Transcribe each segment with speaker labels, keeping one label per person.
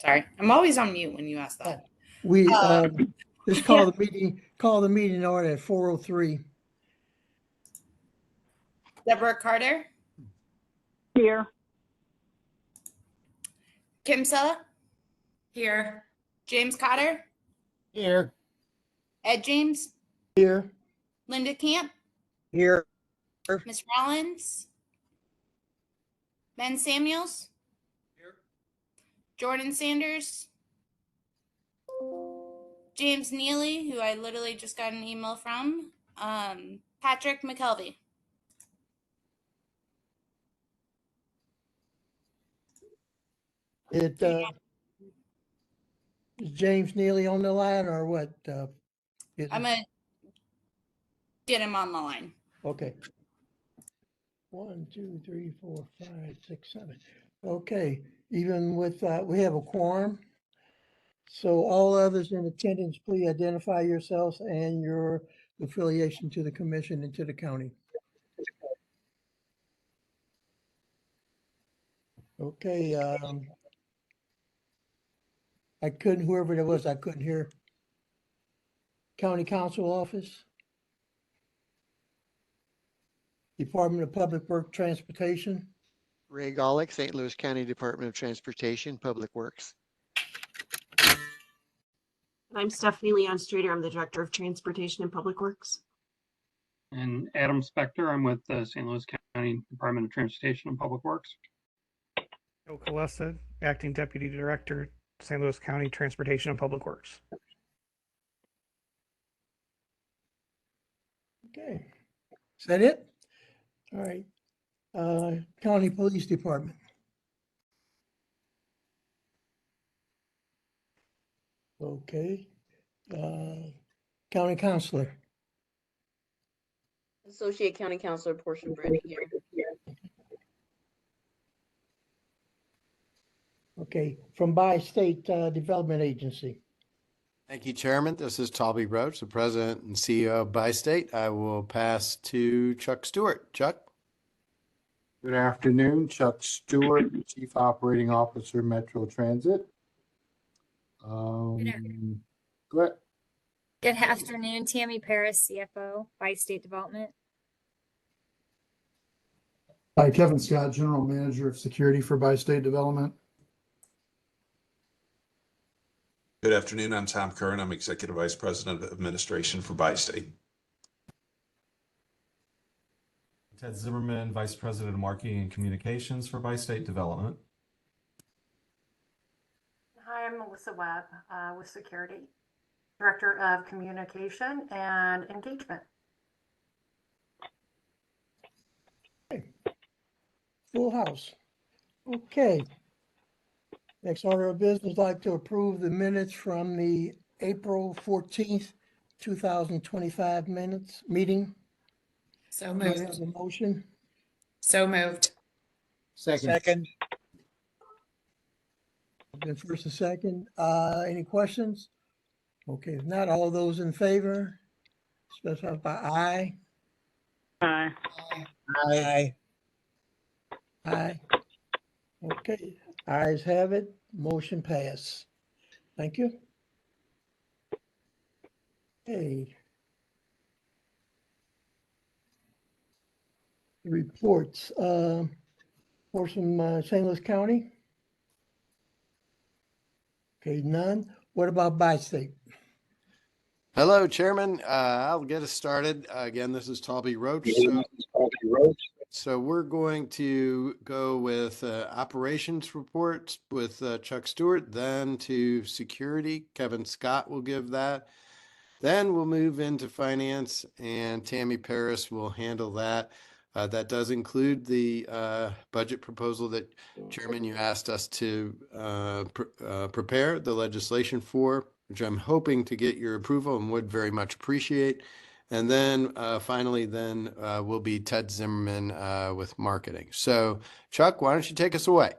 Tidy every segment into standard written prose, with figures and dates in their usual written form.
Speaker 1: Sorry, I'm always on mute when you ask that.
Speaker 2: We
Speaker 1: Um,
Speaker 2: just call the meeting order at 4:03.
Speaker 1: Deborah Carter,
Speaker 3: Here.
Speaker 1: Kim Sella,
Speaker 4: Here.
Speaker 1: James Cotter,
Speaker 5: Here.
Speaker 1: Ed James,
Speaker 2: Here.
Speaker 1: Linda Camp,
Speaker 5: Here.
Speaker 1: Miss Rollins, Ben Samuels,
Speaker 5: Here.
Speaker 1: Jordan Sanders, James Neely, who I literally just got an email from, Patrick McKelvey.
Speaker 2: Is James Neely on the line or what?
Speaker 1: I'm gonna get him on the line.
Speaker 2: Okay. 1, 2, 3, 4, 5, 6, 7. Okay, even with we have a quorum. So all others in attendance, please identify yourselves and your affiliation to the commission and to the county. Okay, whoever it was, I couldn't hear. County Council Office. Department of Public Works Transportation.
Speaker 5: Ray Golick, St. Louis County Department of Transportation, Public Works.
Speaker 3: I'm Stephanie Leon Streeter. I'm the Director of Transportation and Public Works.
Speaker 6: And Adam Spector, I'm with the St. Louis County Department of Transportation and Public Works.
Speaker 7: Joe Kalesa, Acting Deputy Director, St. Louis County Transportation and Public Works.
Speaker 2: Okay, is that it? All right. County Police Department. Okay. County Counselor.
Speaker 8: Associate County Counselor Portia Brady here.
Speaker 2: Okay, from Bi-State Development Agency.
Speaker 9: Thank you, Chairman. This is Talby Roach, the President and CEO of Bi-State. I will pass to Chuck Stewart. Chuck?
Speaker 10: Good afternoon, Chuck Stewart, Chief Operating Officer, Metro Transit. Go ahead.
Speaker 4: Good afternoon, Tammy Paris, CFO, Bi-State Development.
Speaker 11: Hi, Kevin Scott, General Manager of Security for Bi-State Development.
Speaker 12: Good afternoon, I'm Tom Curran. I'm Executive Vice President of Administration for Bi-State.
Speaker 13: Ted Zimmerman, Vice President of Marketing and Communications for Bi-State Development.
Speaker 14: Hi, I'm Melissa Webb with Security, Director of Communication and Engagement.
Speaker 2: Full house. Okay. Next order of business, I'd like to approve the minutes from the April 14th, 2025 meeting.
Speaker 4: So
Speaker 2: Do I have
Speaker 4: moved.
Speaker 2: a motion?
Speaker 4: So moved.
Speaker 5: Second.
Speaker 2: Been first and second. Any questions? Okay, if not, all those in favor, specify by aye.
Speaker 3: Aye.
Speaker 5: Aye.
Speaker 2: Aye. Okay, ayes have it. Motion pass. Thank you. Okay. Reports, for some St. Louis County. Okay, none. What about Bi-State?
Speaker 9: Hello, Chairman. I'll get us started. Again, this is Talby Roach. So we're going to go with operations reports with Chuck Stewart, then to security. Kevin Scott will give that. Then we'll move into finance and Tammy Paris will handle that. That does include the budget proposal that, Chairman, you asked us to prepare the legislation for, which I'm hoping to get your approval and would very much appreciate. And then finally, will be Ted Zimmerman with marketing. So, Chuck, why don't you take us away?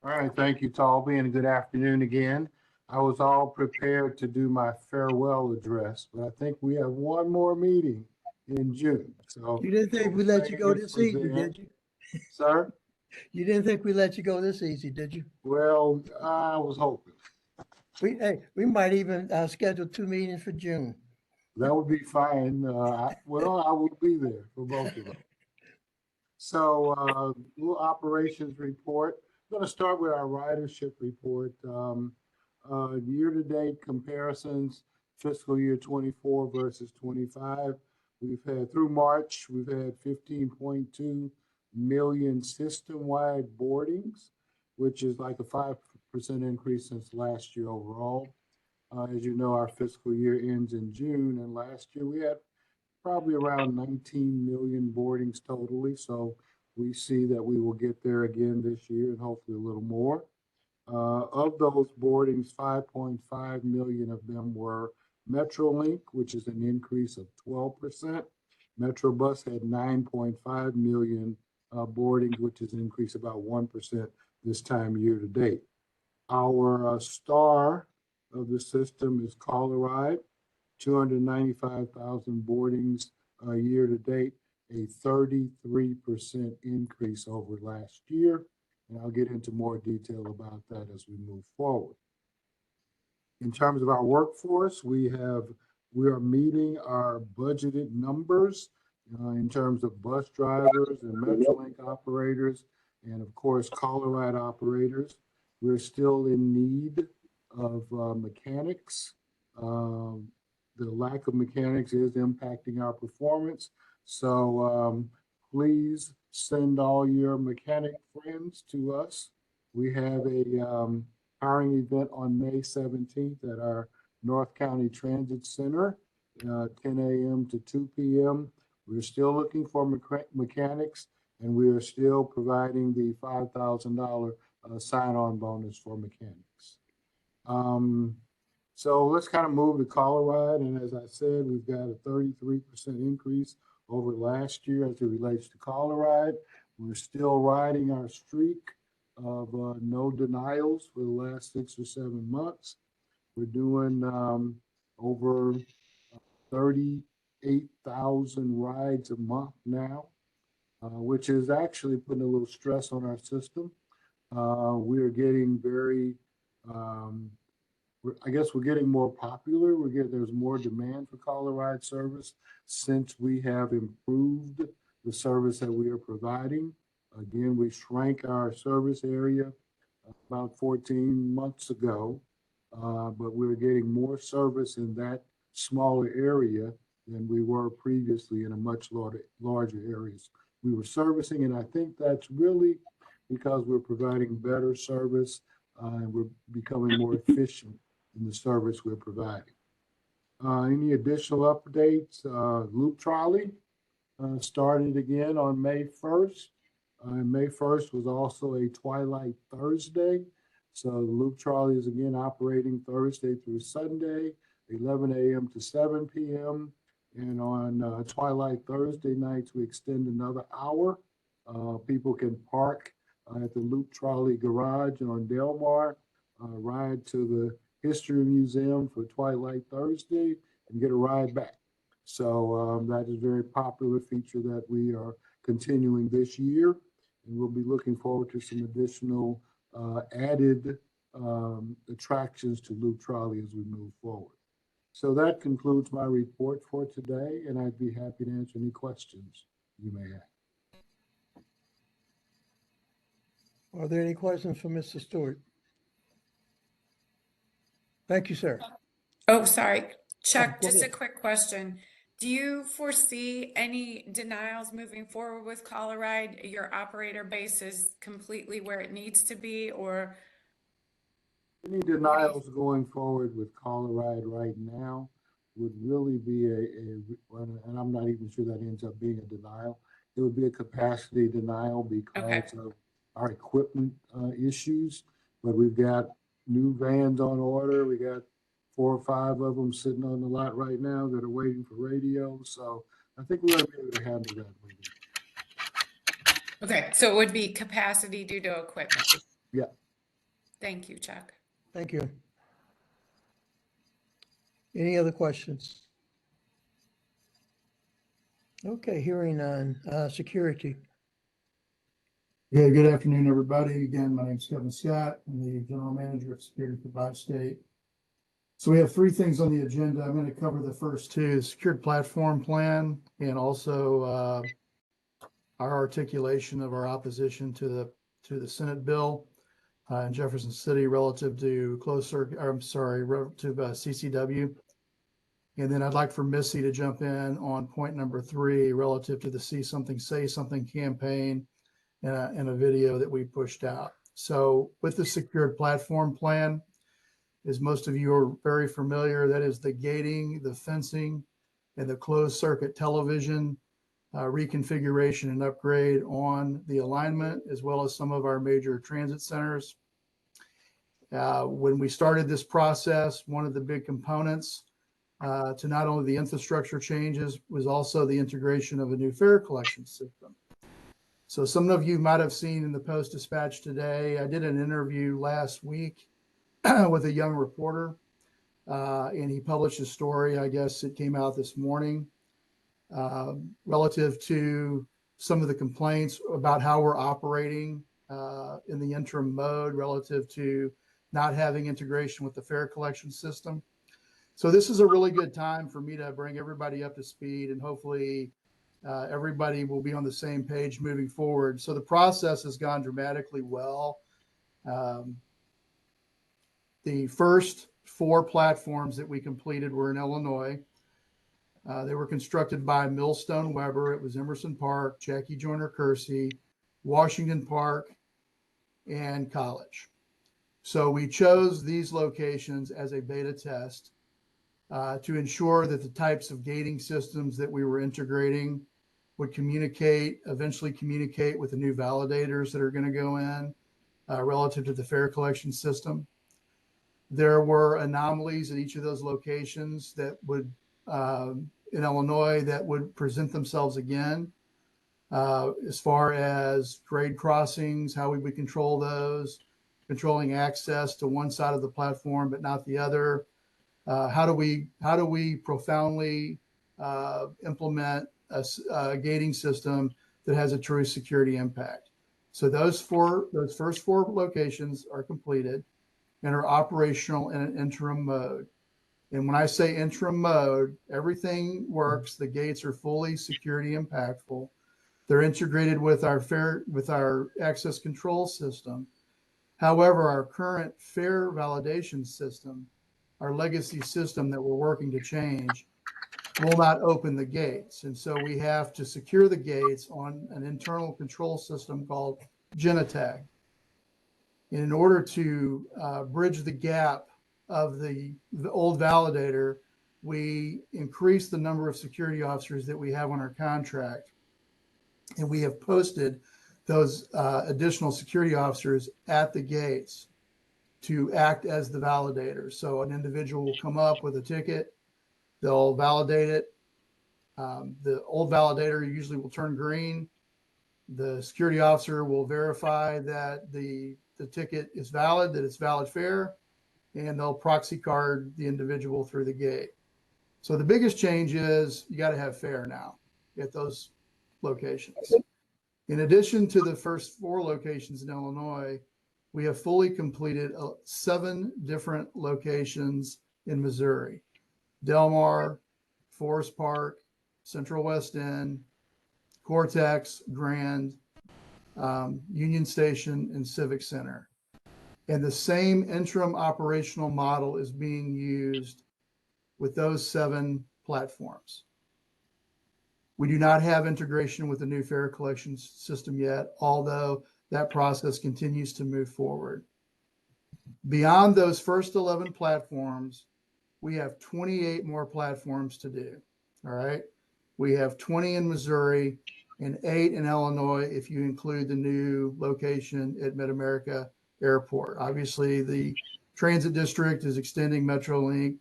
Speaker 10: All right, thank you, Talby, and good afternoon again. I was all prepared to do my farewell address, but I think we have one more meeting in June. So
Speaker 2: You didn't think we let you go this evening, did you?
Speaker 10: Sir?
Speaker 2: You didn't think we let you go this easy, did you?
Speaker 10: Well, I was hoping.
Speaker 2: We might even schedule 2 meetings for June.
Speaker 10: That would be fine. Well, I will be there for both of them. So, little operations report. I'm going to start with our ridership report. Year-to-date comparisons, fiscal year 24 versus 25. We've had, through March, we've had 15.2 million system-wide boardings, which is like a 5% increase since last year overall. As you know, our fiscal year ends in June, and last year we had probably around 19 million boardings totally. So we see that we will get there again this year and hopefully a little more. Of those boardings, 5.5 million of them were Metrolink, which is an increase of 12%. Metrobus had 9.5 million boardings, which is an increase about 1% this time year to date. Our star of the system is Coloride, 295,000 boardings year to date, a 33% increase over last year. And I'll get into more detail about that as we move forward. In terms of our workforce, we are meeting our budgeted numbers in terms of bus drivers and Metrolink operators, and of course, Coloride operators. We're still in need of mechanics. The lack of mechanics is impacting our performance. So please send all your mechanic friends to us. We have a hiring event on May 17th at our North County Transit Center, 10 a.m. to 2 p.m. We're still looking for mechanics, and we are still providing the $5,000 sign-on bonus for mechanics. So let's kind of move to Coloride. And as I said, we've got a 33% increase over last year as it relates to Coloride. We're still riding our streak of no denials for the last 6 or 7 months. We're doing over 38,000 rides a month now, which is actually putting a little stress on our system. We're getting very, I guess we're getting more popular. There's more demand for Coloride service since we have improved the service that we are providing. Again, we shrank our service area about 14 months ago, but we're getting more service in that smaller area than we were previously in a much larger areas we were servicing. And I think that's really because we're providing better service and we're becoming more efficient in the service we're providing. Any additional updates? Loop Trolley started again on May 1st. May 1st was also a Twilight Thursday. So the Loop Trolley is again operating Thursday through Sunday, 11 a.m. to 7 p.m. And on Twilight Thursday nights, we extend another hour. People can park at the Loop Trolley garage on Delmar, ride to the History Museum for Twilight Thursday and get a ride back. So that is a very popular feature that we are continuing this year. And we'll be looking forward to some additional added attractions to Loop Trolley as we move forward. So that concludes my report for today, and I'd be happy to answer any questions you may have.
Speaker 2: Are there any questions for Mr. Stewart? Thank you, sir.
Speaker 15: Oh, sorry. Chuck,
Speaker 2: go
Speaker 15: just a
Speaker 2: ahead.
Speaker 15: quick question. Do you foresee any denials moving forward with Coloride? Your operator base is completely where it needs to be, or?
Speaker 10: Any denials going forward with Coloride right now would really be and I'm not even sure that ends up being a denial. It would be a capacity denial because of our equipment issues. But we've got new vans on order. We got 4 or 5 of them sitting on the lot right now that are waiting for radio. So I think we're going to be able to handle that.
Speaker 15: Okay, so it would be capacity due to equipment.
Speaker 10: Yeah.
Speaker 15: Thank you, Chuck.
Speaker 2: Thank you. Any other questions? Okay, hearing none. Security.
Speaker 11: Yeah, good afternoon, everybody. Again, my name's Kevin Scott. I'm the General Manager of Security for Bi-State. So we have three things on the agenda. I'm going to cover the first two, Secured Platform Plan, and also our articulation of our opposition to the Senate bill in Jefferson City relative to CCW. And then I'd like for Missy to jump in on point number 3 relative to the See Something, Say Something campaign and a video that we pushed out. So with the Secured Platform Plan, as most of you are very familiar, that is the gating, the fencing, and the closed circuit television reconfiguration and upgrade on the alignment, as well as some of our major transit centers. When we started this process, one of the big components to not only the infrastructure changes was also the integration of a new fare collection system. So some of you might have seen in the Post-Dispatch today, I did an interview last week with a young reporter, and he published a story, I guess it came out this morning, relative to some of the complaints about how we're operating in the interim mode relative to not having integration with the fare collection system. So this is a really good time for me to bring everybody up to speed, and hopefully everybody will be on the same page moving forward. So the process has gone dramatically well. The first 4 platforms that we completed were in Illinois. They were constructed by Millstone Weber. It was Emerson Park, Jackie Joyner Kersey, Washington Park, and College. So we chose these locations as a beta test to ensure that the types of gating systems that we were integrating would eventually communicate with the new validators that are going to go in relative to the fare collection system. There were anomalies at each of those locations that would, in Illinois, that would present themselves again, as far as grade crossings, how we would control those, controlling access to one side of the platform but not the other. How do we profoundly implement a gating system that has a true security impact? So those first 4 locations are completed and are operational in an interim mode. And when I say interim mode, everything works. The gates are fully security impactful. They're integrated with our access control system. However, our current fare validation system, our legacy system that we're working to change, will not open the gates. And so we have to secure the gates on an internal control system called Genetec. And in order to bridge the gap of the old validator, we increased the number of security officers that we have on our contract. And we have posted those additional security officers at the gates to act as the validator. So an individual will come up with a ticket, they'll validate it. The old validator usually will turn green. The security officer will verify that the ticket is valid, that it's valid fare, and they'll proxy card the individual through the gate. So the biggest change is you got to have fare now at those locations. In addition to the first 4 locations in Illinois, we have fully completed 7 different locations in Missouri: Del Mar, Forest Park, Central West End, Cortex, Grand, Union Station, and Civic Center. And the same interim operational model is being used with those 7 platforms. We do not have integration with the new fare collection system yet, although that process continues to move forward. Beyond those first 11 platforms, we have 28 more platforms to do. All right. We have 20 in Missouri and 8 in Illinois, if you include the new location at Mid-America Airport. Obviously, the transit district is extending Metrolink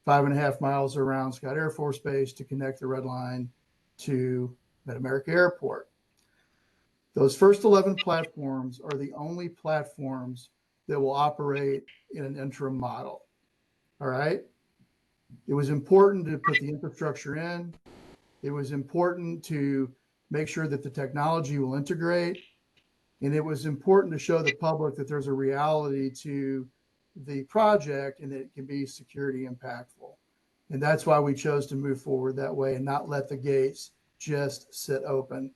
Speaker 11: 5.5 miles around Scott Air Force Base to connect the Red Line to Mid-America Airport. Those first 11 platforms are the only platforms that will operate in an interim model. All right. It was important to put the infrastructure in. It was important to make sure that the technology will integrate. And it was important to show the public that there's a reality to the project and that it can be security impactful. And that's why we chose to move forward that way and not let the gates just sit open.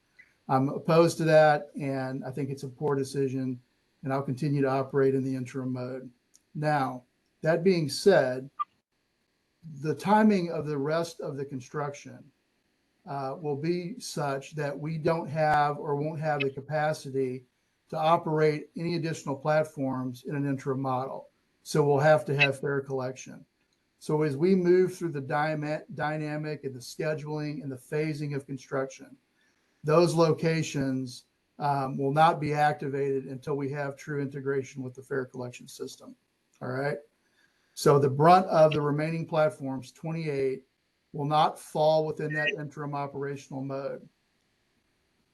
Speaker 11: I'm opposed to that, and I think it's a poor decision, and I'll continue to operate in the interim mode. Now, that being said, the timing of the rest of the construction will be such that we don't have or won't have the capacity to operate any additional platforms in an interim model. So we'll have to have fare collection. So as we move through the dynamic and the scheduling and the phasing of construction, those locations will not be activated until we have true integration with the fare collection system. All right. So the brunt of the remaining platforms, 28, will not fall within that interim operational mode.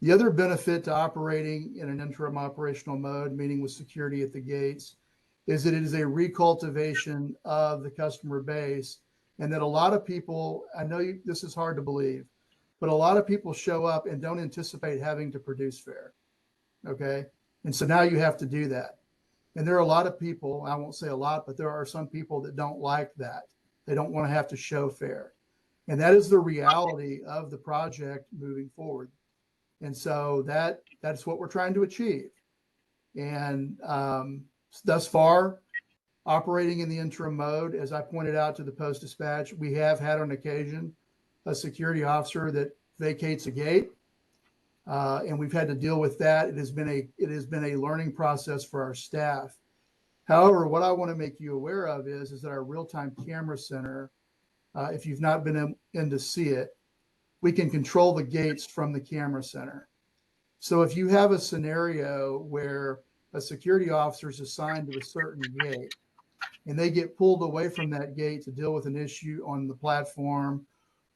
Speaker 11: The other benefit to operating in an interim operational mode, meaning with security at the gates, is that it is a recultivation of the customer base, and that a lot of people, I know this is hard to believe, but a lot of people show up and don't anticipate having to produce fare. Okay. And so now you have to do that. And there are a lot of people, I won't say a lot, but there are some people that don't like that. They don't want to have to show fare. And that is the reality of the project moving forward. And so that's what we're trying to achieve. And thus far, operating in the interim mode, as I pointed out to the Post-Dispatch, we have had on occasion a security officer that vacates a gate. And we've had to deal with that. It has been a learning process for our staff. However, what I want to make you aware of is that our real-time camera center, if you've not been in to see it, we can control the gates from the camera center. So if you have a scenario where a security officer is assigned to a certain gate and they get pulled away from that gate to deal with an issue on the platform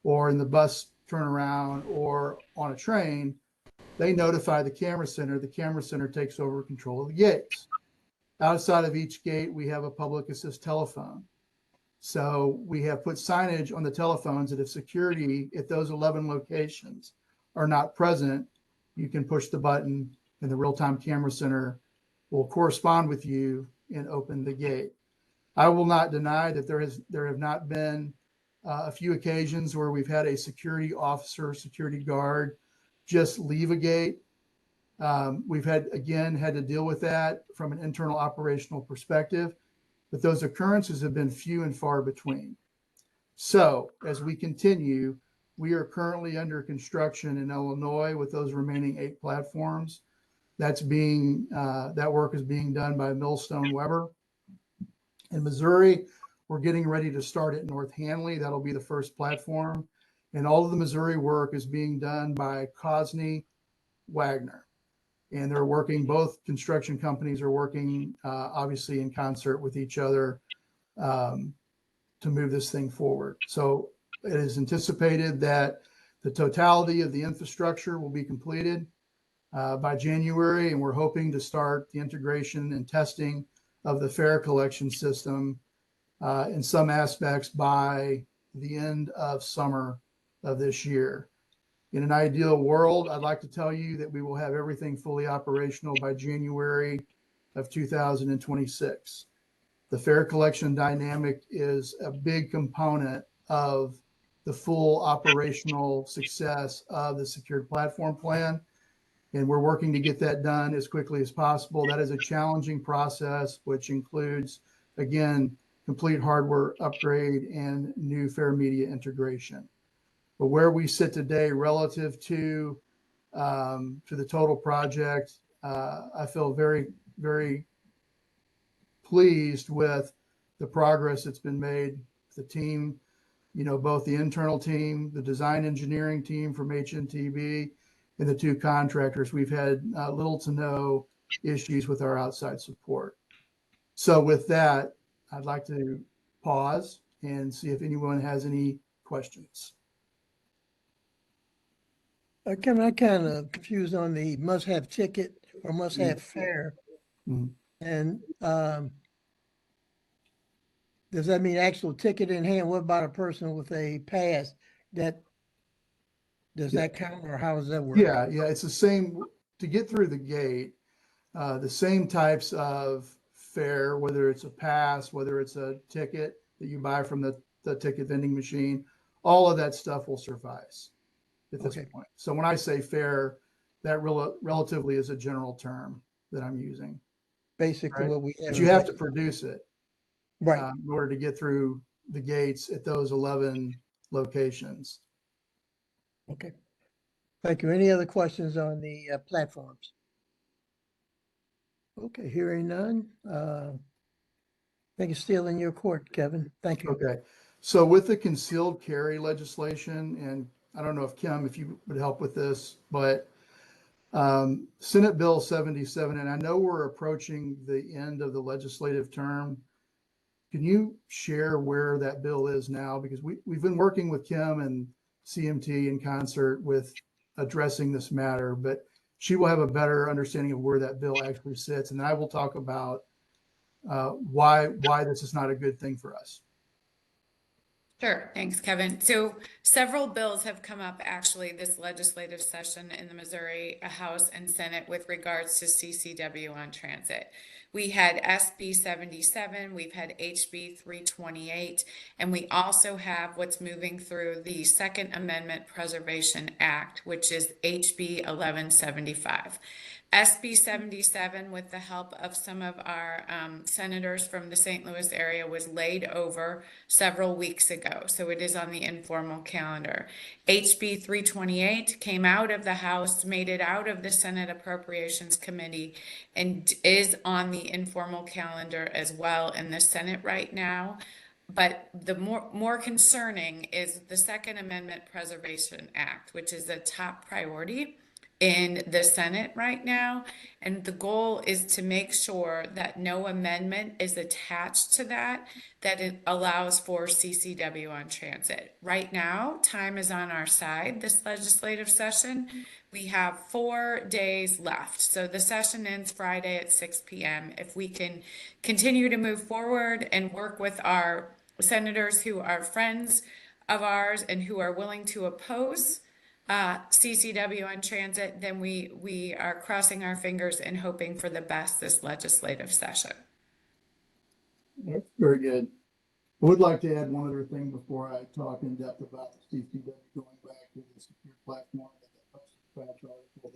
Speaker 11: or in the bus turnaround or on a train, they notify the camera center. The camera center takes over control of the gates. Outside of each gate, we have a public assist telephone. So we have put signage on the telephones that if security at those 11 locations are not present, you can push the button and the real-time camera center will correspond with you and open the gate. I will not deny that there have not been a few occasions where we've had a security officer, security guard, just leave a gate. We've had to deal with that from an internal operational perspective, but those occurrences have been few and far between. So as we continue, we are currently under construction in Illinois with those remaining 8 platforms. That work is being done by Millstone Weber. In Missouri, we're getting ready to start at North Hanley. That'll be the first platform. And all of the Missouri work is being done by Cosney Wagner. And they're working, both construction companies are working obviously in concert with each other to move this thing forward. So it is anticipated that the totality of the infrastructure will be completed by January, and we're hoping to start the integration and testing of the fare collection system in some aspects by the end of summer of this year. In an ideal world, I'd like to tell you that we will have everything fully operational by January of 2026. The fare collection dynamic is a big component of the full operational success of the secured platform plan. And we're working to get that done as quickly as possible. That is a challenging process, which includes, again, complete hardware upgrade and new fare media integration. But where we sit today relative to the total project, I feel very, very pleased with the progress that's been made. The team, both the internal team, the design engineering team from HNTB, and the 2 contractors, we've had little to no issues with our outside support. So with that, I'd like to pause and see if anyone has any questions.
Speaker 2: I'm kind of confused on the must-have ticket or must-have fare.
Speaker 11: Mhm.
Speaker 2: And does that mean actual ticket in hand? What about a person with a pass? Does that count, or how does that work?
Speaker 11: Yeah, it's the same. To get through the gate, the same types of fare, whether it's a pass, whether it's a ticket that you buy from the ticket vending machine, all of that stuff will suffice at this point. So when I say fare, that relatively is a general term that I'm using.
Speaker 2: Basically
Speaker 11: Right?
Speaker 2: what we have.
Speaker 11: But you have to produce it
Speaker 2: Right.
Speaker 11: in order to get through the gates at those 11 locations.
Speaker 2: Okay. Thank you. Any other questions on the platforms? Okay, hearing none. I think it's still in your court, Kevin. Thank you.
Speaker 11: Okay. So with the concealed carry legislation, and I don't know if Kim, if you would help with this, but Senate Bill 77, and I know we're approaching the end of the legislative term. Can you share where that bill is now? Because we've been working with Kim and CMT in concert with addressing this matter, but she will have a better understanding of where that bill actually sits. And then I will talk about why this is not a good thing for us.
Speaker 15: Sure. Thanks, Kevin. So several bills have come up actually this legislative session in the Missouri House and Senate with regards to CCW on transit. We had SB 77, we've had HB 328, and we also have what's moving through the Second Amendment Preservation Act, which is HB 1175. SB 77, with the help of some of our senators from the St. Louis area, was laid over several weeks ago. So it is on the informal calendar. HB 328 came out of the House, made it out of the Senate Appropriations Committee, and is on the informal calendar as well in the Senate right now. But the more concerning is the Second Amendment Preservation Act, which is a top priority in the Senate right now. And the goal is to make sure that no amendment is attached to that it allows for CCW on transit. Right now, time is on our side this legislative session. We have 4 days left. So the session ends Friday at 6 p.m. If we can continue to move forward and work with our senators who are friends of ours and who are willing to oppose CCW on transit, then we are crossing our fingers and hoping for the best this legislative session.
Speaker 11: Very good. I would like to add one other thing before I talk in depth about the CCW, going back to the secure platform that article that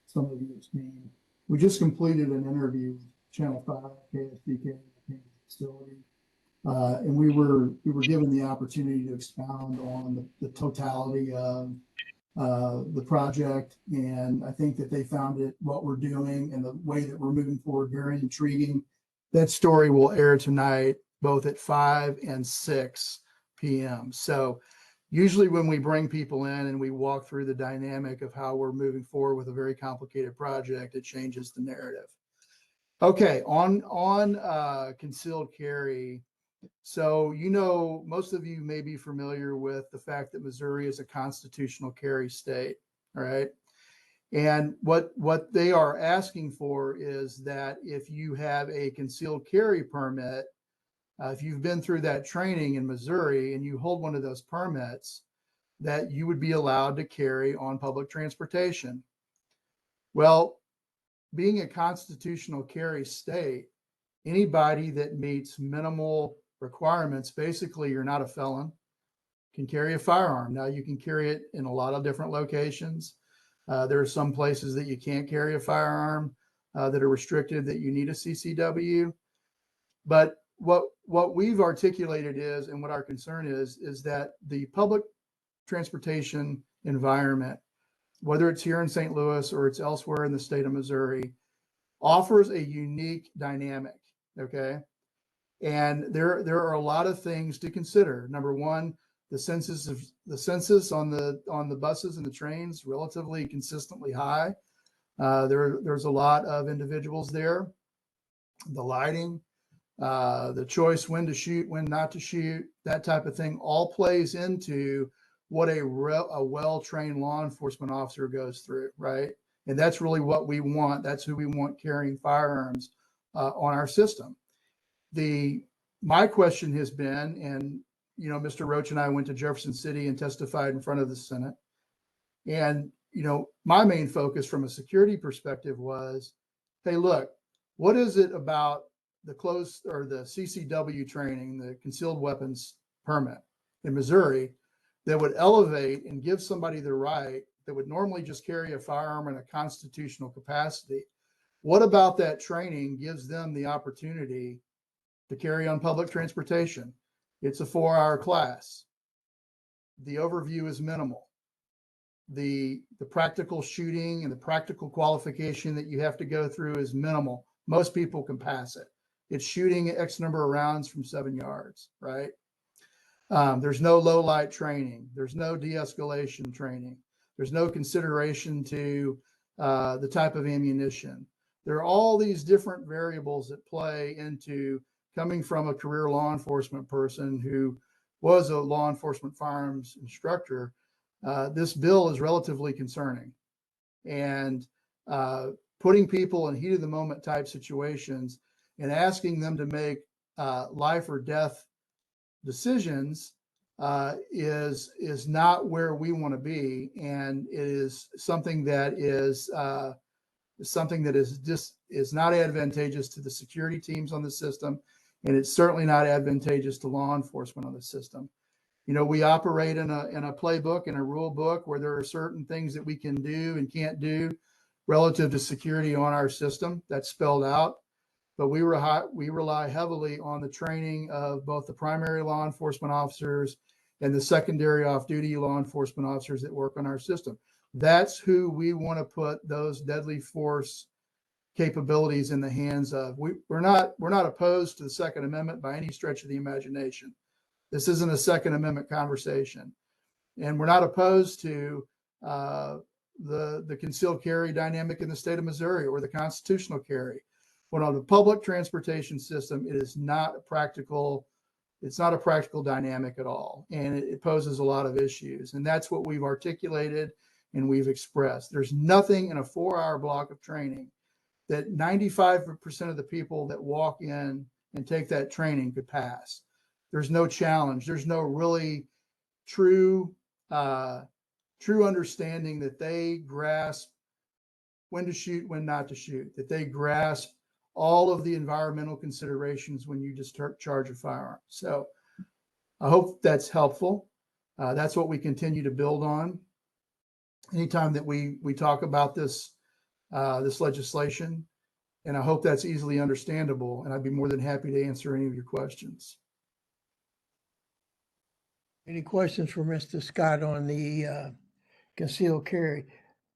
Speaker 11: some of you have seen. We just completed an interview with Channel 5, KSDK, facility. And we were given the opportunity to expound on the totality of the project, and I think that they found what we're doing and the way that we're moving forward very intriguing. That story will air tonight, both at 5 and 6 p.m. So usually when we bring people in and we walk through the dynamic of how we're moving forward with a very complicated project, it changes the narrative. Okay, on concealed carry. So, most of you may be familiar with the fact that Missouri is a constitutional carry state, all right? And what they are asking for is that if you have a concealed carry permit, if you've been through that training in Missouri and you hold one of those permits, that you would be allowed to carry on public transportation. Well, being a constitutional carry state, anybody that meets minimal requirements, basically you're not a felon, can carry a firearm. Now you can carry it in a lot of different locations. There are some places that you can't carry a firearm that are restricted, that you need a CCW. But what we've articulated is, and what our concern is that the public transportation environment, whether it's here in St. Louis or it's elsewhere in the state of Missouri, offers a unique dynamic, okay? And there are a lot of things to consider. Number one, the census on the buses and the trains relatively consistently high. There's a lot of individuals there. The lighting, the choice when to shoot, when not to shoot, that type of thing all plays into what a well-trained law enforcement officer goes through, right? And that's really what we want. That's who we want carrying firearms on our system. My question has been, and Mr. Roach and I went to Jefferson City and testified in front of the Senate. And my main focus from a security perspective was, hey, look, what is it about the close or the CCW training, the concealed weapons permit in Missouri, that would elevate and give somebody the right that would normally just carry a firearm in a constitutional capacity? What about that training gives them the opportunity to carry on public transportation? It's a 4-hour class. The overview is minimal. The practical shooting and the practical qualification that you have to go through is minimal. Most people can pass it. It's shooting X number of rounds from 7 yards, right? There's no low light training. There's no de-escalation training. There's no consideration to the type of ammunition. There are all these different variables that play into coming from a career law enforcement person who was a law enforcement firearms instructor. This bill is relatively concerning, and putting people in heat of the moment type situations and asking them to make life or death decisions is not where we want to be, and it is something that is just is not advantageous to the security teams on the system, and it's certainly not advantageous to law enforcement on the system. You know, we operate in a playbook and a rule book where there are certain things that we can do and can't do relative to security on our system. That's spelled out. But we rely heavily on the training of both the primary law enforcement officers and the secondary off-duty law enforcement officers that work on our system. That's who we want to put those deadly force capabilities in the hands of. We're not opposed to the Second Amendment by any stretch of the imagination. This isn't a Second Amendment conversation, and we're not opposed to the concealed carry dynamic in the state of Missouri or the constitutional carry. But on the public transportation system, it is not a practical. It's not a practical dynamic at all, and it poses a lot of issues. And that's what we've articulated and we've expressed. There's nothing in a 4-hour block of training that 95% of the people that walk in and take that training could pass. There's no challenge. There's no really true understanding that they grasp when to shoot, when not to shoot, that they grasp all of the environmental considerations when you just charge a firearm. So I hope that's helpful. That's what we continue to build on. Anytime that we talk about this legislation, and I hope that's easily understandable, and I'd be more than happy to answer any of your questions.
Speaker 2: Any questions for Mr. Scott on the concealed carry?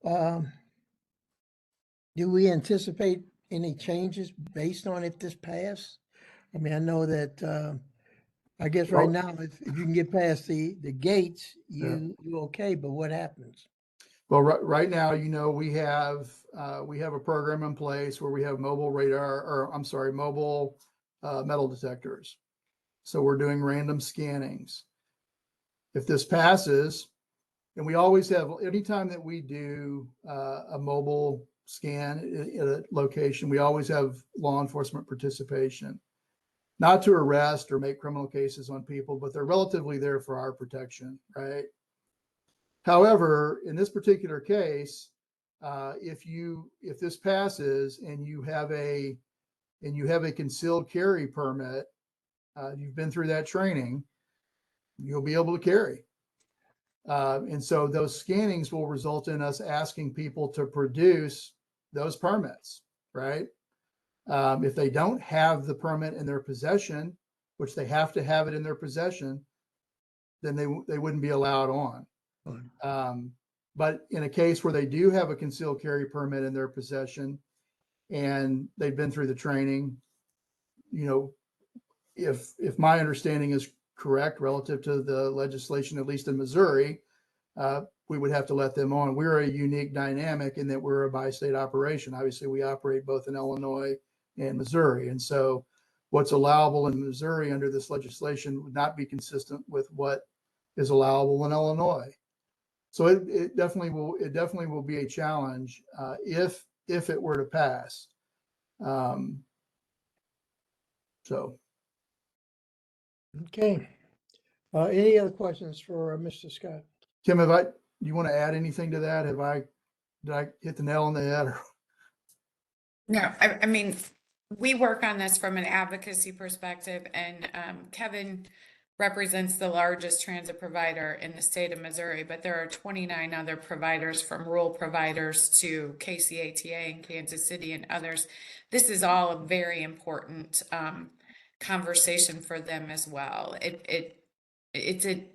Speaker 2: Do we anticipate any changes based on if this passed? I mean, I know that I guess right now, if you can get past the gates, you okay, but what happens?
Speaker 11: Well, right now, you know, we have a program in place where we have mobile metal detectors. So we're doing random scannings. If this passes, and we always have, anytime that we do a mobile scan at a location, we always have law enforcement participation, not to arrest or make criminal cases on people, but they're relatively there for our protection, right? However, in this particular case, if this passes and you have a concealed carry permit, you've been through that training, you'll be able to carry. And so those scannings will result in us asking people to produce those permits, right? If they don't have the permit in their possession, which they have to have it in their possession, then they wouldn't be allowed on. But in a case where they do have a concealed carry permit in their possession and they've been through the training, you know, if my understanding is correct relative to the legislation, at least in Missouri, we would have to let them on. We're a unique dynamic in that we're a bi-state operation. Obviously, we operate both in Illinois and Missouri. And so what's allowable in Missouri under this legislation would not be consistent with what is allowable in Illinois. So it definitely will be a challenge if it were to pass. So.
Speaker 2: Okay. Any other questions for Mr. Scott?
Speaker 11: Kim, do you want to add anything to that? Did I hit the nail on the head?
Speaker 15: No, I mean, we work on this from an advocacy perspective, and Kevin represents the largest transit provider in the state of Missouri, but there are 29 other providers, from rural providers to KCATA in Kansas City and others. This is all a very important conversation for them as well. It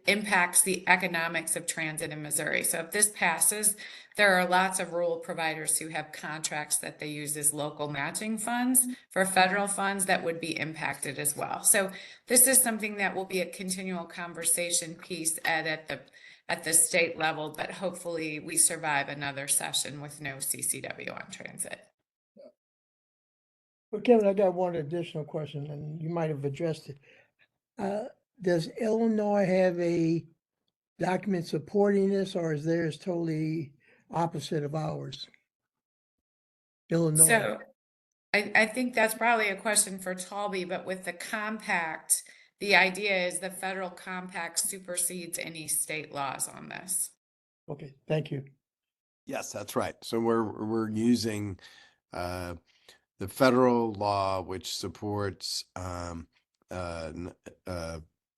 Speaker 15: impacts the economics of transit in Missouri. So if this passes, there are lots of rural providers who have contracts that they use as local matching funds for federal funds that would be impacted as well. So this is something that will be a continual conversation piece at the state level, but hopefully we survive another session with no CCW on transit.
Speaker 2: Well, Kevin, I got one additional question, and you might have addressed it. Does Illinois have a document supporting this, or is theirs totally opposite of ours? Illinois.
Speaker 15: So I think that's probably a question for Talby, but with the compact, the idea is the federal compact supersedes any state laws on this.
Speaker 2: Okay, thank you.
Speaker 9: Yes, that's right. So we're using the federal law, which supports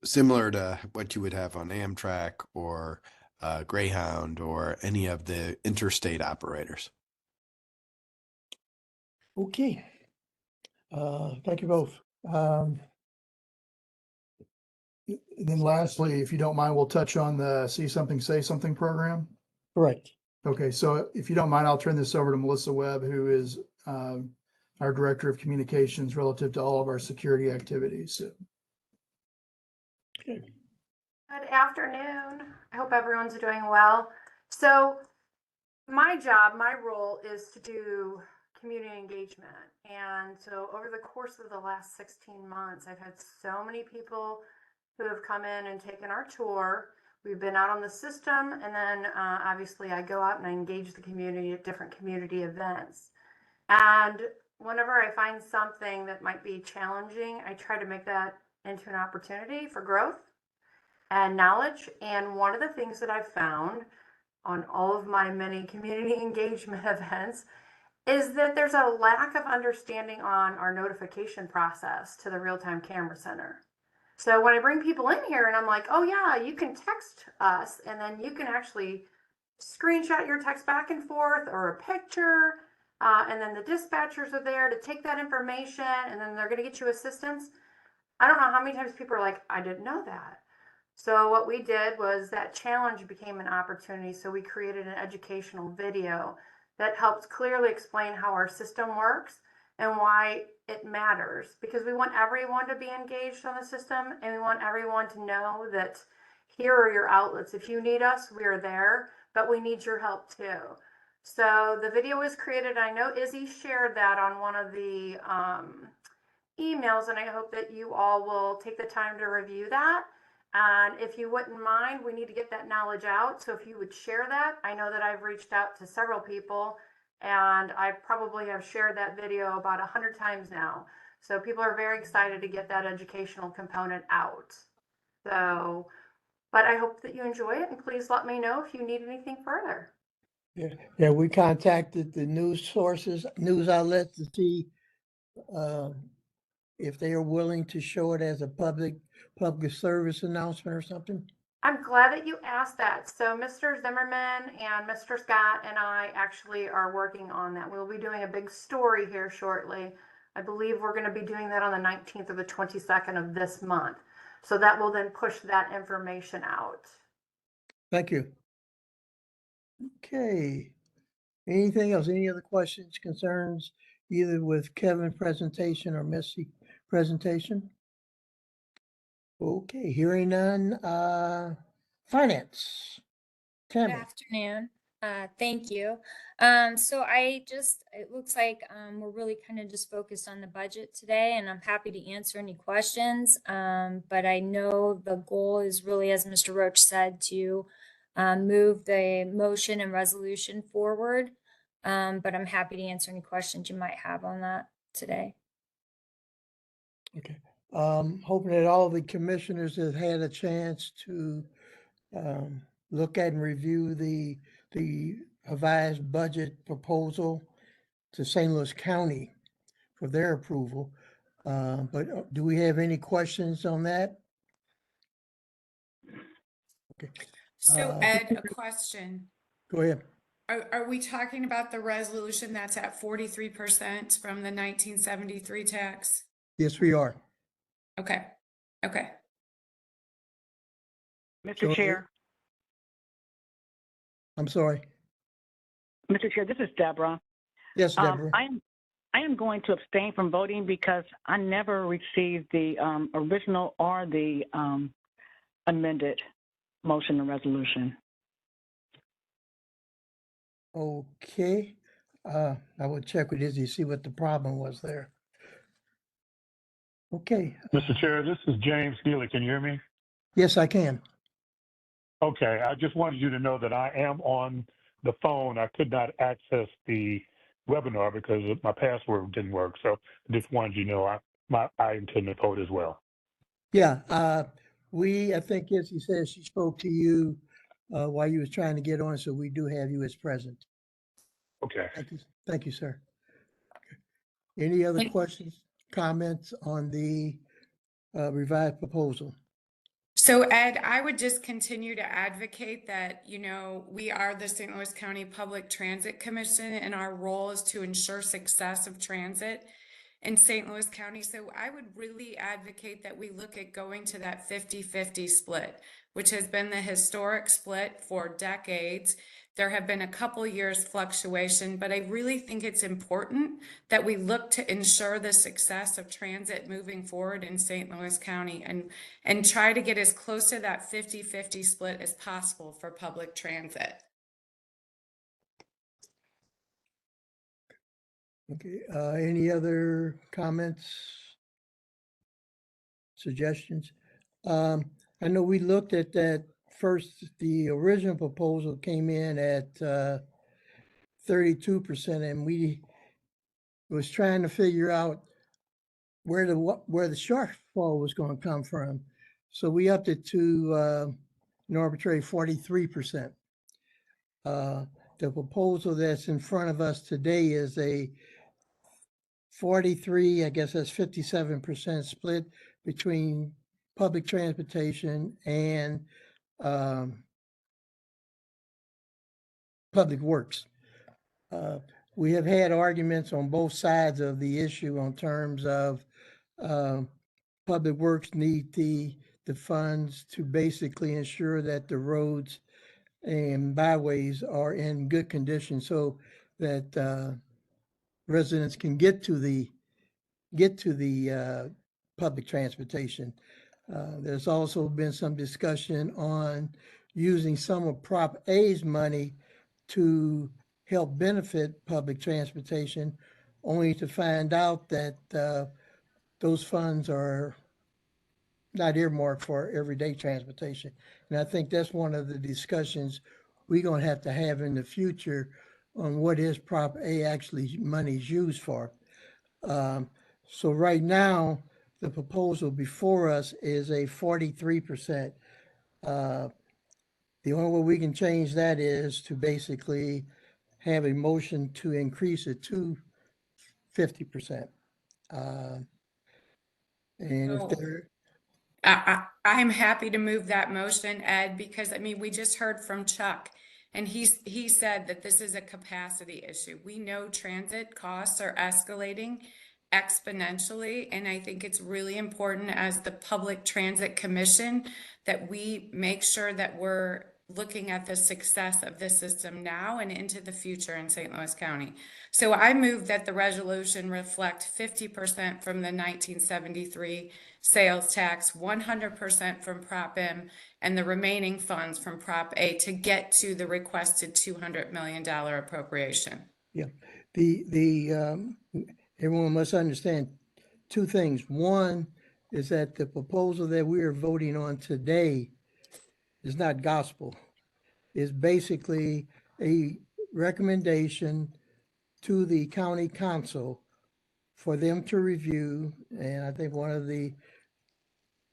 Speaker 9: similar to what you would have on Amtrak or Greyhound or any of the interstate operators.
Speaker 2: Okay. Thank you both.
Speaker 11: Then lastly, if you don't mind, we'll touch on the See Something, Say Something program.
Speaker 2: Correct.
Speaker 11: Okay, so if you don't mind, I'll turn this over to Melissa Webb, who is our Director of Communications relative to all of our security activities.
Speaker 14: Good afternoon. I hope everyone's doing well. So my job, my role is to do community engagement. And so over the course of the last 16 months, I've had so many people who have come in and taken our tour. We've been out on the system, and then obviously I go out and I engage the community at different community events. And whenever I find something that might be challenging, I try to make that into an opportunity for growth and knowledge. And one of the things that I've found on all of my many community engagement events is that there's a lack of understanding on our notification process to the real-time camera center. So when I bring people in here and I'm like, oh yeah, you can text us, and then you can actually screenshot your text back and forth or a picture, and then the dispatchers are there to take that information, and then they're going to get you assistance. I don't know how many times people are like, I didn't know that. So what we did was that challenge became an opportunity. So we created an educational video that helps clearly explain how our system works and why it matters, because we want everyone to be engaged on the system, and we want everyone to know that here are your outlets. If you need us, we are there, but we need your help too. So the video was created. I know Izzy shared that on one of the emails, and I hope that you all will take the time to review that. And if you wouldn't mind, we need to get that knowledge out. So if you would share that, I know that I've reached out to several people, and I probably have shared that video about 100 times now. So people are very excited to get that educational component out. So, but I hope that you enjoy it, and please let me know if you need anything further.
Speaker 2: Yeah, we contacted the news sources, news outlets to see if they are willing to show it as a public service announcement or something.
Speaker 14: I'm glad that you asked that. So Mr. Zimmerman and Mr. Scott and I actually are working on that. We'll be doing a big story here shortly. I believe we're going to be doing that on the 19th or the 22nd of this month. So that will then push that information out.
Speaker 2: Thank you. Okay. Anything else? Any other questions, concerns, either with Kevin's presentation or Missy presentation? Okay, hearing none. Finance.
Speaker 4: Good
Speaker 2: Tammy.
Speaker 4: afternoon. Thank you. So it looks like we're really kind of just focused on the budget today, and I'm happy to answer any questions. But I know the goal is really, as Mr. Roach said, to move the motion and resolution forward. But I'm happy to answer any questions you might have on that today.
Speaker 2: Okay. Hoping that all the commissioners have had a chance to look at and review the revised budget proposal. to St. Louis County for their approval. But do we have any questions on that? Okay,
Speaker 15: So Ed, a question.
Speaker 2: go ahead.
Speaker 15: Are we talking about the resolution that's at 43% from the 1973 tax?
Speaker 2: Yes, we are.
Speaker 15: Okay, okay.
Speaker 2: So-
Speaker 16: Mr. Chair,
Speaker 2: I'm sorry.
Speaker 16: Mr. Chair, this is Deborah.
Speaker 2: Yes, Deborah.
Speaker 16: I am going to abstain from voting because I never received the original or the amended motion and resolution.
Speaker 2: Okay. I will check with Izzy, see what the problem was there. Okay.
Speaker 17: Mr. Chair, this is James Healy. Can you hear me?
Speaker 2: Yes, I can.
Speaker 17: Okay, I just wanted you to know that I am on the phone. I could not access the webinar because my password didn't work. So I just wanted you to know I intend to vote as well.
Speaker 2: Yeah, I think Izzy says she spoke to you while you was trying to get on, so we do have you as present.
Speaker 17: Okay.
Speaker 2: Thank you, sir. Any other questions, comments on the revised proposal?
Speaker 15: So Ed, I would just continue to advocate that, you know, we are the St. Louis County Public Transit Commission and our role is to ensure success of transit in St. Louis County. So I would really advocate that we look at going to that 50-50 split, which has been the historic split for decades. There have been a couple years fluctuation, but I really think it's important that we look to ensure the success of transit moving forward in St. Louis County and try to get as close to that 50-50 split as possible for public transit.
Speaker 2: Okay, any other comments, suggestions? I know we looked at that first, the original proposal came in at 32%, and we was trying to figure out where the shortfall was going to come from. So we upped it to an arbitrary 43%. The proposal that's in front of us today is a 43, I guess that's 57% split between public transportation and public works. We have had arguments on both sides of the issue on terms of public works need the funds to basically ensure that the roads and byways are in good condition so that residents can get to the public transportation. There's also been some discussion on using some of Prop A's money to help benefit public transportation, only to find out that those funds are not earmarked for everyday transportation. And I think that's one of the discussions we're going to have in the future on what is Prop A actually money's used for. So right now, the proposal before us is a 43%. The only way we can change that is to basically have a motion to increase it to 50%. And if there,
Speaker 15: I'm happy to move that motion, Ed, because I mean, we just heard from Chuck and he said that this is a capacity issue. We know transit costs are escalating exponentially, and I think it's really important as the Public Transit Commission that we make sure that we're looking at the success of the system now and into the future in St. Louis County. So I move that the resolution reflect 50% from the 1973 sales tax, 100% from Prop M, and the remaining funds from Prop A to get to the requested $200 million appropriation.
Speaker 2: yeah, everyone must understand two things. One is that the proposal that we are voting on today is not gospel. It's basically a recommendation to the county council for them to review. And I think one of the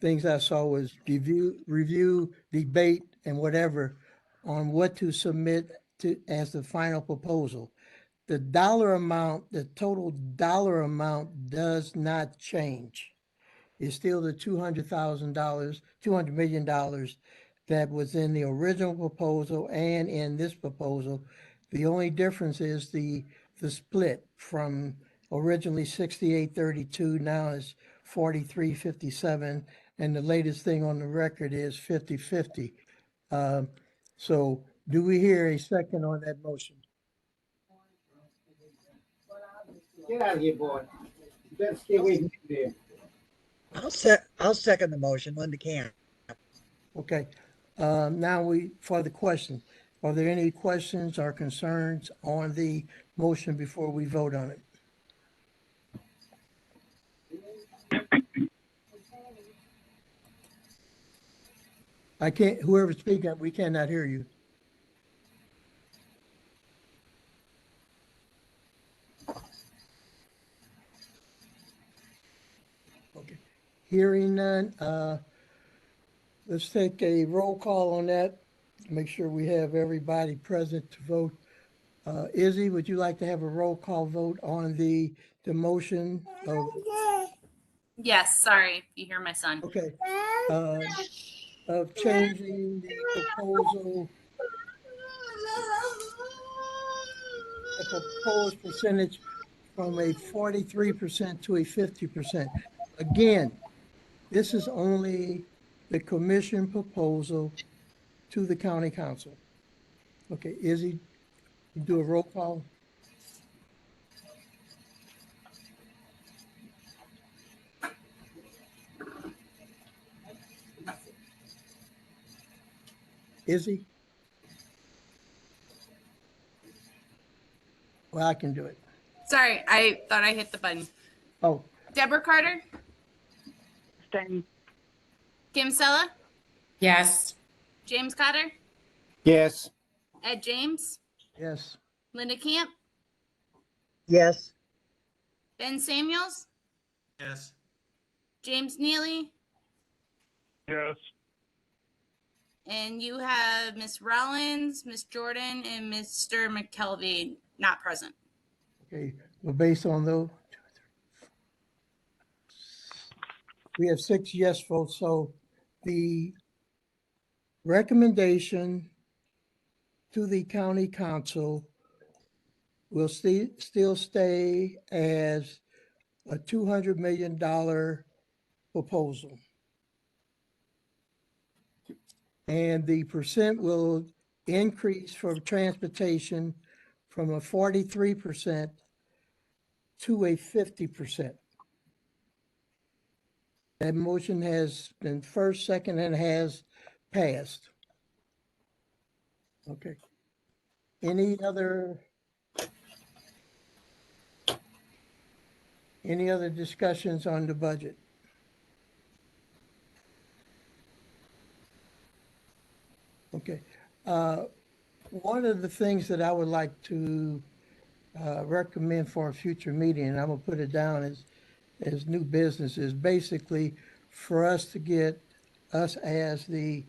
Speaker 2: things I saw was review, debate, and whatever on what to submit to as the final proposal. the dollar amount, the total dollar amount does not change. It's still the $200,000, $200 million that was in the original proposal and in this proposal. The only difference is the split from originally 68-32, now is 43-57, and the latest thing on the record is 50-50. So do we hear a second on that motion?
Speaker 18: Get out of here, boy. You better stay away from there.
Speaker 19: I'll second the motion, Linda Camp.
Speaker 2: Okay, now for the question, are there any questions or concerns on the motion before we vote on it? I can't, whoever's speaking, we cannot hear you. Okay, hearing none, let's take a roll call on that. Make sure we have everybody present to vote. Izzy, would you like to have a roll call vote on the motion of,
Speaker 1: Yes, sorry, you hear my son.
Speaker 2: okay, of changing the proposed percentage from a 43% to a 50%. Again, this is only the commission proposal to the county council. Okay, Izzy, you do a roll call? Izzy? Well, I can do it.
Speaker 1: Sorry, I thought I hit the button.
Speaker 2: Oh,
Speaker 1: Deborah Carter,
Speaker 16: Abstain.
Speaker 1: Kim Sella,
Speaker 15: Yes.
Speaker 1: James Cotter,
Speaker 18: Yes.
Speaker 1: Ed James,
Speaker 2: yes.
Speaker 1: Linda Camp,
Speaker 19: Yes.
Speaker 1: Ben Samuels,
Speaker 12: Yes.
Speaker 1: James Neely,
Speaker 17: Yes.
Speaker 1: and you have Miss Rollins, Miss Jordan, and Mr. McKelvey not present.
Speaker 2: Okay, well, based on those, we have 6 yes votes, so the recommendation to the county council will still stay as a $200 million proposal. And the percent will increase for transportation from a 43% to a 50%. That motion has been first, second, and has passed. Okay. Any other discussions on the budget? Okay. One of the things that I would like to recommend for a future meeting, and I'm gonna put it down as new business, is basically for us to get us as the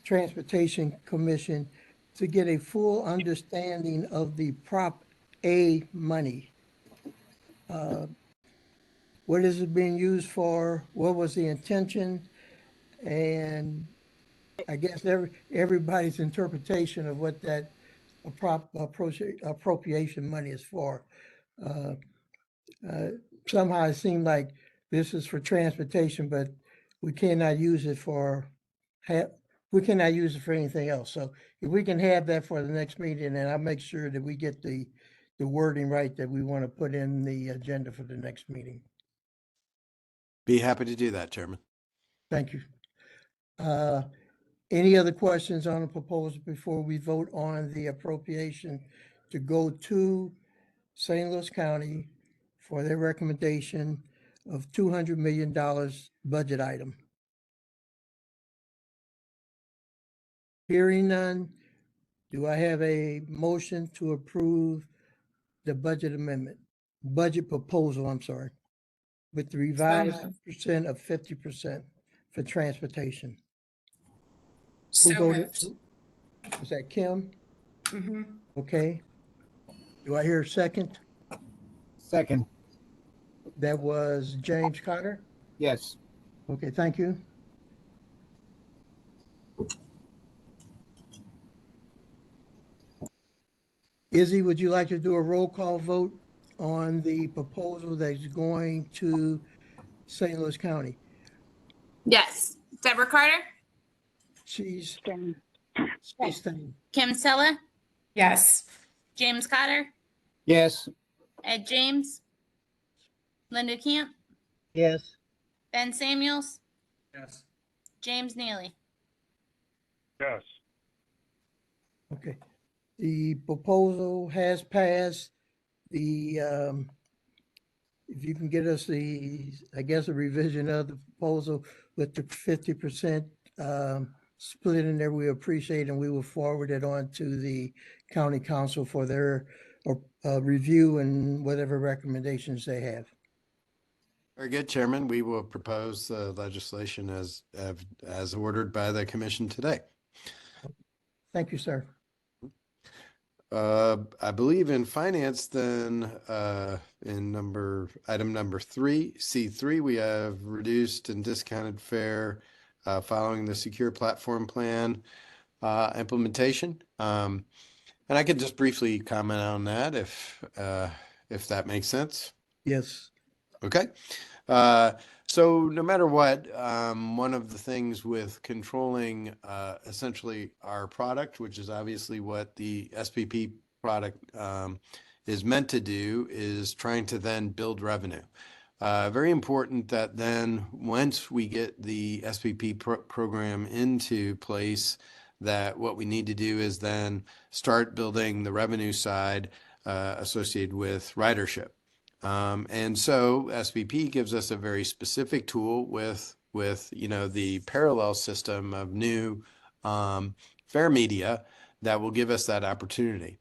Speaker 2: Transportation Commission to get a full understanding of the Prop A money. What is it being used for? What was the intention? And I guess everybody's interpretation of what that appropriation money is for. Somehow it seemed like this is for transportation, but we cannot use it for anything else. So if we can have that for the next meeting, and I'll make sure that we get the wording right that we want to put in the agenda for the next meeting.
Speaker 9: Be happy to do that, Chairman.
Speaker 2: Thank you. Any other questions on the proposal before we vote on the appropriation to go to St. Louis County for their recommendation of $200 million budget item? Hearing none, do I have a motion to approve the budget proposal, I'm sorry, with the revised percent of 50% for transportation?
Speaker 15: So
Speaker 2: Who voted?
Speaker 15: moved.
Speaker 2: Was that Kim?
Speaker 15: Mm-hmm.
Speaker 2: Okay. Do I hear a second?
Speaker 18: Second,
Speaker 2: That was James Cotter.
Speaker 18: yes.
Speaker 2: Okay, thank you. Izzy, would you like to do a roll call vote on the proposal that's going to St. Louis County?
Speaker 1: Yes. Deborah Carter,
Speaker 2: She's
Speaker 16: Stone.
Speaker 2: staying.
Speaker 1: Kim Sella,
Speaker 15: Yes.
Speaker 1: James Cotter,
Speaker 18: Yes.
Speaker 1: Ed James, Linda Camp,
Speaker 19: Yes.
Speaker 1: Ben Samuels,
Speaker 7: Yes.
Speaker 1: James Neely.
Speaker 17: Yes.
Speaker 2: Okay. The proposal has passed. If you can get us I guess, a revision of the proposal with the 50% split in there, we appreciate, and we will forward it on to the county council for their review and whatever recommendations they have.
Speaker 9: Very good, Chairman. We will propose the legislation as ordered by the commission today.
Speaker 2: Thank you, sir.
Speaker 9: I believe in finance, then in item number 3, C3, we have reduced and discounted fare following the secure platform plan implementation. And I could just briefly comment on that if that makes sense.
Speaker 2: Yes.
Speaker 9: Okay. So no matter what, one of the things with controlling essentially our product, which is obviously what the SPP product is meant to do, is trying to then build revenue. Very important that then once we get the SPP program into place, that what we need to do is then start building the revenue side associated with ridership. And so SPP gives us a very specific tool with the parallel system of new fare media that will give us that opportunity.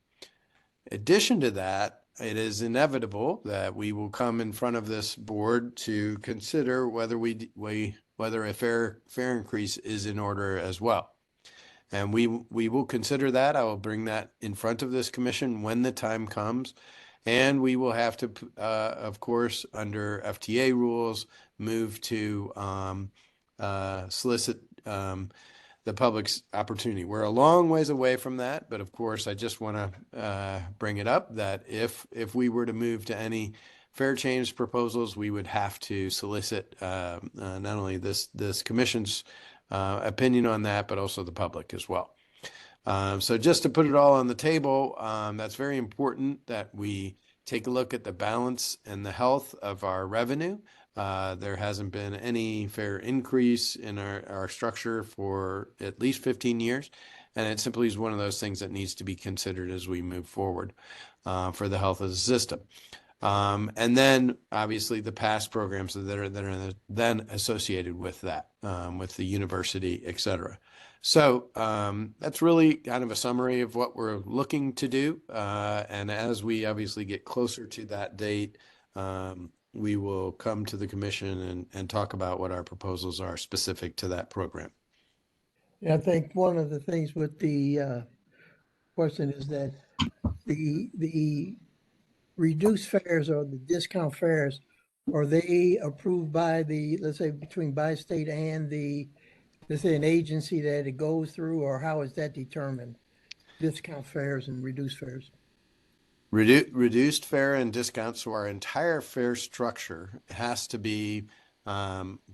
Speaker 9: In addition to that, it is inevitable that we will come in front of this board to consider whether whether a fare increase is in order as well. And we will consider that. I will bring that in front of this commission when the time comes. And we will have to, of course, under FTA rules, move to solicit the public's opportunity. We're a long ways away from that, but of course, I just want to bring it up that if we were to move to any fare change proposals, we would have to solicit not only this commission's opinion on that, but also the public as well. So just to put it all on the table, that's very important that we take a look at the balance and the health of our revenue. There hasn't been any fare increase in our structure for at least 15 years. And it simply is one of those things that needs to be considered as we move forward for the health of the system. And then obviously the past programs that are then associated with that, with the university, et cetera. So that's really kind of a summary of what we're looking to do. And as we obviously get closer to that date, we will come to the commission and talk about what our proposals are specific to that program.
Speaker 2: Yeah, I think one of the things with the question is that the reduced fares or the discount fares, are they approved by let's say between Bi-State and let's say an agency that it goes through, or how is that determined? Discount fares and reduced fares?
Speaker 9: Reduced fare and discounts, so our entire fare structure has to be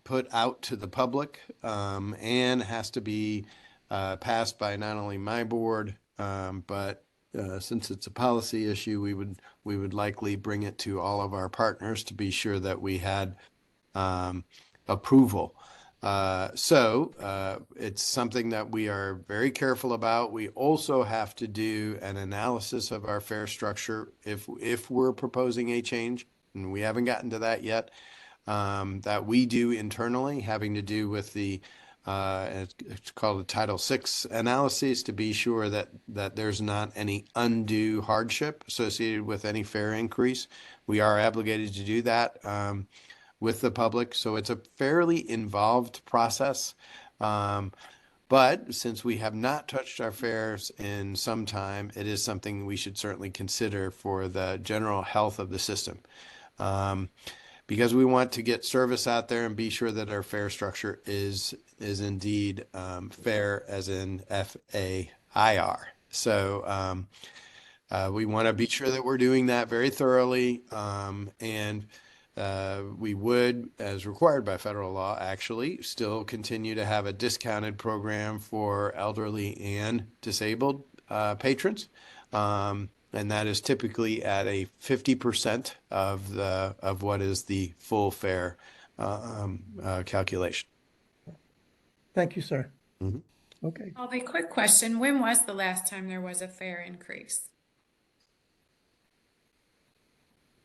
Speaker 9: put out to the public and has to be passed by not only my board, but since it's a policy issue, we would likely bring it to all of our partners to be sure that we had approval. So it's something that we are very careful about. We also have to do an analysis of our fare structure if we're proposing a change, and we haven't gotten to that yet, that we do internally, having to do with it's called a Title VI analysis, to be sure that there's not any undue hardship associated with any fare increase. We are obligated to do that with the public. So it's a fairly involved process. But since we have not touched our fares in some time, it is something we should certainly consider for the general health of the system. Because we want to get service out there and be sure that our fare structure is indeed fair, as in FAIR. So we want to be sure that we're doing that very thoroughly, and we would, as required by federal law, actually still continue to have a discounted program for elderly and disabled patrons. And that is typically at a 50% of what is the full fare calculation.
Speaker 2: Thank you, sir.
Speaker 9: Mm-hmm.
Speaker 2: Okay.
Speaker 15: Colby, quick question. When was the last time there was a fare increase?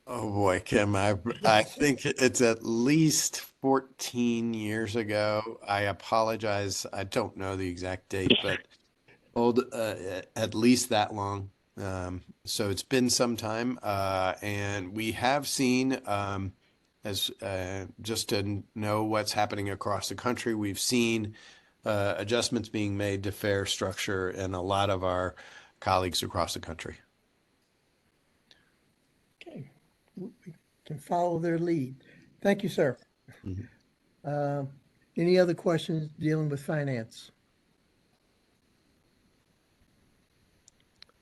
Speaker 9: Oh boy, Kim, I think it's at least 14 years ago. I apologize. I don't know the exact date, but at least that long. So it's been some time, and we have seen, as just to know what's happening across the country, we've seen adjustments being made to fare structure in a lot of our colleagues across the country.
Speaker 2: Okay, we can follow their lead. Thank you, sir.
Speaker 9: Mm-hmm.
Speaker 2: Any other questions dealing with finance?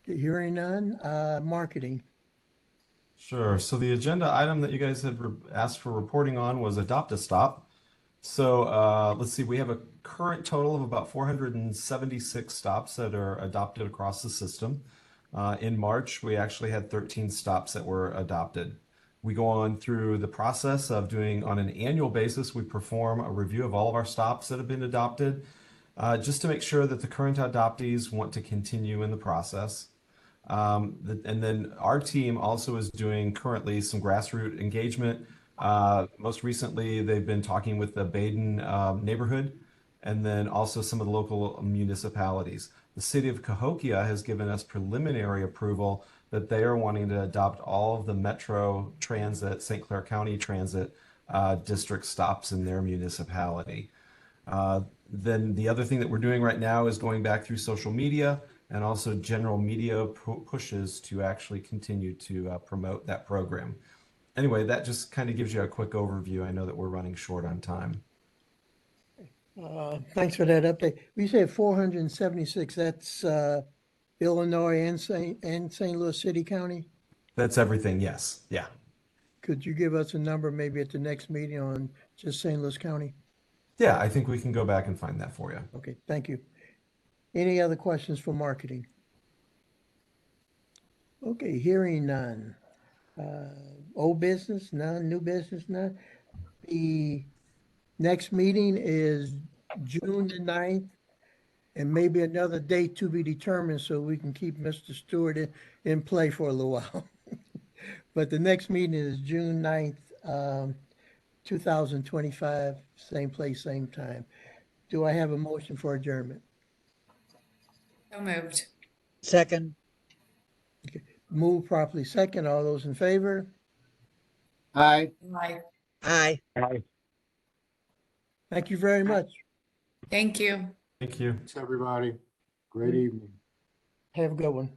Speaker 2: Hearing none, marketing.
Speaker 13: Sure. So the agenda item that you guys had asked for reporting on was Adopt a Stop. So let's see, we have a current total of about 476 stops that are adopted across the system. In March, we actually had 13 stops that were adopted. We go on through the process of doing, on an annual basis, we perform a review of all of our stops that have been adopted, just to make sure that the current adoptees want to continue in the process. And then our team also is doing currently some grassroots engagement. Most recently, they've been talking with the Baden neighborhood, and then also some of the local municipalities. The city of Cahokia has given us preliminary approval that they are wanting to adopt all of the Metro Transit, St. Clair County Transit district stops in their municipality. Then the other thing that we're doing right now is going back through social media and also general media pushes to actually continue to promote that program. Anyway, that just kind of gives you a quick overview. I know that we're running short on time.
Speaker 2: Thanks for that update. We said 476, that's Illinois and St. Louis City County?
Speaker 13: That's everything, yes. Yeah.
Speaker 2: Could you give us a number maybe at the next meeting on just St. Louis County?
Speaker 13: Yeah, I think we can go back and find that for you.
Speaker 2: Okay, thank you. Any other questions for marketing? Okay, hearing none. Old business, none. New business, none. The next meeting is June the 9th, and maybe another date to be determined so we can keep Mr. Stewart in play for a little while. But the next meeting is June 9th, 2025, same place, same time. Do I have a motion for adjournment?
Speaker 15: So moved.
Speaker 19: Second.
Speaker 2: Okay. Move properly second. All those in favor?
Speaker 18: Aye.
Speaker 15: Aye.
Speaker 19: Aye.
Speaker 17: Aye.
Speaker 2: Thank you very much.
Speaker 15: Thank you.
Speaker 13: Thank you.
Speaker 10: Thanks, everybody. Great evening.
Speaker 2: Have a good one.